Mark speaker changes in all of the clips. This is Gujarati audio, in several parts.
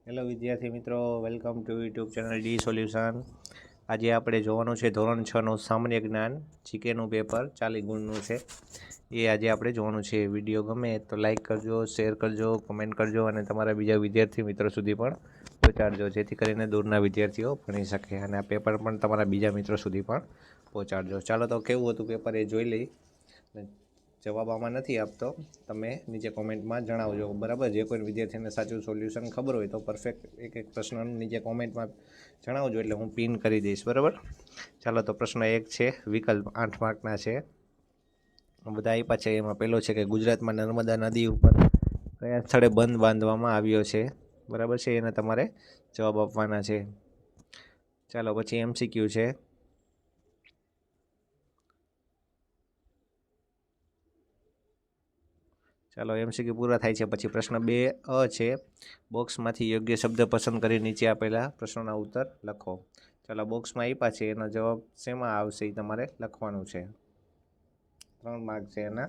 Speaker 1: હેલો વિદ્યાર્થી મિત્રો, welcome to YouTube channel D solution. આજે આપણે જોવાનું છે ધોરણ 6નું સામાન્ય જ્ઞાન જીકેનું પેપર 40 ગુણનું છે. એ આજે આપણે જોવાનું છે. વિડીયો ગમે તો લાઇક કરજો, શેર કરજો, કમેન્ટ કરજો અને તમારા બીજા વિદ્યાર્થી મિત્રો સુધી પણ પહોંચાડજો, જેથી કરીને દૂરના વિદ્યાર્થીઓ ભણી શકે અને આ પેપર પણ તમારા બીજા મિત્રો સુધી પણ પહોંચાડજો. ચાલો તો કેવું હતું પેપર એ જોઈ લઈ. જવાબ આમાં નથી આપતો, તમે નીચે કોમેન્ટમાં જણાવજો. બરાબર, જે કોઈ વિદ્યાર્થીને સાચું સોલ્યુશન ખબર હોય તો પરફેક્ટ એક પ્રશ્ન નીચે કોમેન્ટમાં જણાવજો, એટલે હું પિન કરી દઈશ. બરાબર, ચાલો તો પ્રશ્ન 1 છે, વિકલ્પ 8 માર્કના છે. બધા આપ્યા છે. એમાં પહેલો છે કે ગુજરાતમાં નર્મદા નદી ઉપર કયા સ્થળે બંધ બાંધવામાં આવ્યો છે. બરાબર છે, એને તમારે જવાબ આપવાના છે. ચાલો પછી MCQ છે. ચાલો MCQ પૂરા થાય છે. પછી પ્રશ્ન 2A છે, બોક્સમાંથી યોગ્ય શબ્દ પસંદ કરી નીચે આપેલા પ્રશ્નોના ઉત્તર લખો. ચાલો બોક્સમાં આપ્યા છે, એનો જવાબ શેમાં આવશે એ તમારે લખવાનું છે. 3 માર્ક છે એના.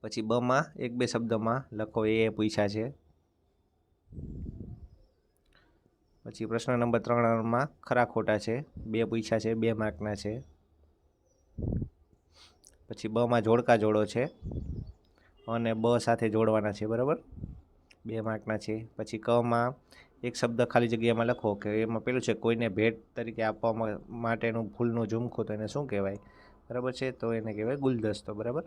Speaker 1: પછી બમાં 1-2 શબ્દમાં લખો, એ પૂછ્યા છે. પછી પ્રશ્ન નંબર 3માં ખરા ખોટા છે, 2 પૂછ્યા છે, 2 માર્કના છે. પછી બમાં જોડકા જોડો છે અને બ સાથે જોડવાના છે. બરાબર, 2 માર્કના છે. પછી કમાં એક શબ્દ ખાલી જગ્યામાં લખો કે એમાં પેલું છે કોઈને ભેટ તરીકે આપવા માટેનું ફૂલનું ઝુમખું, તો એને શું કહેવાય. બરાબર છે, તો એને કહેવાય ગુલદસ્તો. બરાબર.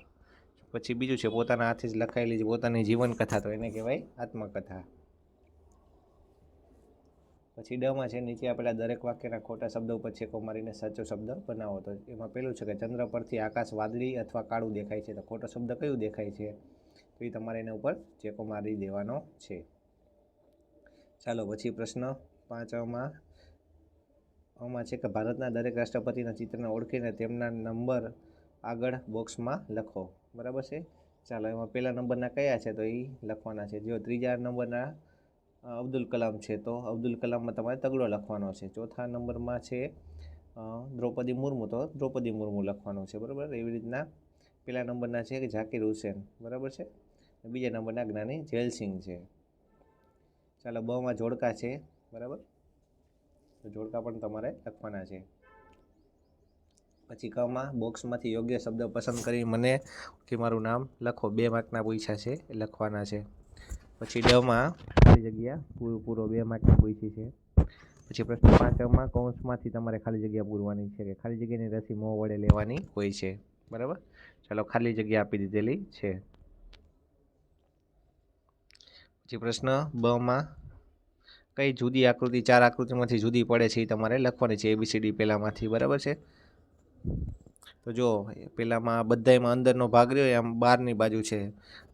Speaker 1: પછી બીજું છે પોતાના હાથે જ લખાયેલી પોતાની જીવનકથા, તો એને કહેવાય આત્મકથા. પછી ડમાં છે, નીચે આપેલા દરેક વાક્યના ખોટા શબ્દ ઉપર છેકો મારીને સાચો શબ્દ બનાવો. તો એમાં પેલું છે કે ચંદ્ર પરથી આકાશ વાદળી અથવા કાળું દેખાય છે, તો ખોટો શબ્દ કયું દેખાય છે, તો એ તમારે એના ઉપર ચેકો મારી દેવાનો છે. ચાલો પછી પ્રશ્ન 5માં છે કે ભારતના દરેક રાષ્ટ્રપતિના ચિત્રને ઓળખીને તેમના નંબર આગળ બોક્સમાં લખો. બરાબર છે. ચાલો એમાં પહેલા નંબરના કયા છે, તો એ લખવાના છે. જો 3જા નંબરના અબ્દુલ કલામ છે, તો અબ્દુલ કલામમાં તમારે તગડો લખવાનો છે. 4થા નંબરમાં છે દ્રૌપદી મુર્મુ, તો દ્રૌપદી મુર્મુ લખવાનો છે. બરાબર, એવી રીતના પહેલા નંબરના છે કે ઝાકિર હુસેન. બરાબર છે. બીજા નંબરના જ્ઞાની જેલસિંહ છે. ચાલો બમાં જોડકા છે. બરાબર, તો જોડકા પણ તમારે લખવાના છે. પછી કમાં બોક્સમાંથી યોગ્ય શબ્દ પસંદ કરી મને કે મારું નામ લખો. 2 માર્કના પૂછ્યા છે, એ લખવાના છે. પછી ડમાં ખાલી જગ્યા પૂરો 2 માર્કની પૂછી છે. પછી પ્રશ્ન 5માં કૌંસમાંથી તમારે ખાલી જગ્યા પૂરવાની છે કે ખાલી જગ્યાની રસી મોં વડે લેવાની હોય છે. બરાબર, ચાલો ખાલી જગ્યા આપી દીધેલી છે. પછી પ્રશ્ન બમાં કઈ જુદી આકૃતિ 4 આકૃતિમાંથી જુદી પડે છે એ તમારે લખવાની છે, ABCD પહેલામાંથી. બરાબર છે, તો જો પેલામાં બધામાં અંદરનો ભાગ રહ્યો આમ બહારની બાજુ છે,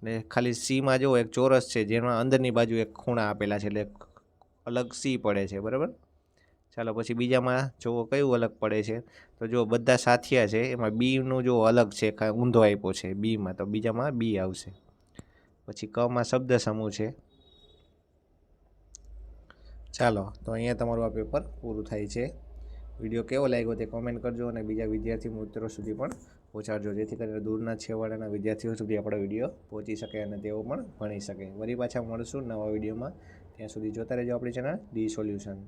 Speaker 1: ને ખાલી Cમાં જો એક ચોરસ છે જેમાં અંદરની બાજુ એક ખૂણા આપેલા છે, એટલે અલગ C પડે છે. બરાબર, ચાલો પછી બીજામાં જો કયું અલગ પડે છે, તો જો બધા સાથિયા છે એમાં બીનું જો અલગ છે, ઊંધો આપ્યો છે બીમાં, તો બીજામાં બી આવશે. પછી કમાં શબ્દ સમૂહ છે. ચાલો તો અહીંયા તમારું આ પેપર પૂરું થાય છે. વિડીયો કેવો લાગ્યો તે કોમેન્ટ કરજો અને બીજા વિદ્યાર્થી મિત્રો સુધી પણ પહોંચાડજો, જેથી કરીને દૂરના છેવાડાના વિદ્યાર્થીઓ સુધી આપણો વિડીયો પહોંચી શકે અને તેઓ પણ ભણી શકે. વળી પાછા મળશું નવા વિડીયોમાં. ત્યાં સુધી જોતા રહેજો આપણી ચેનલ ડી સોલ્યુશન.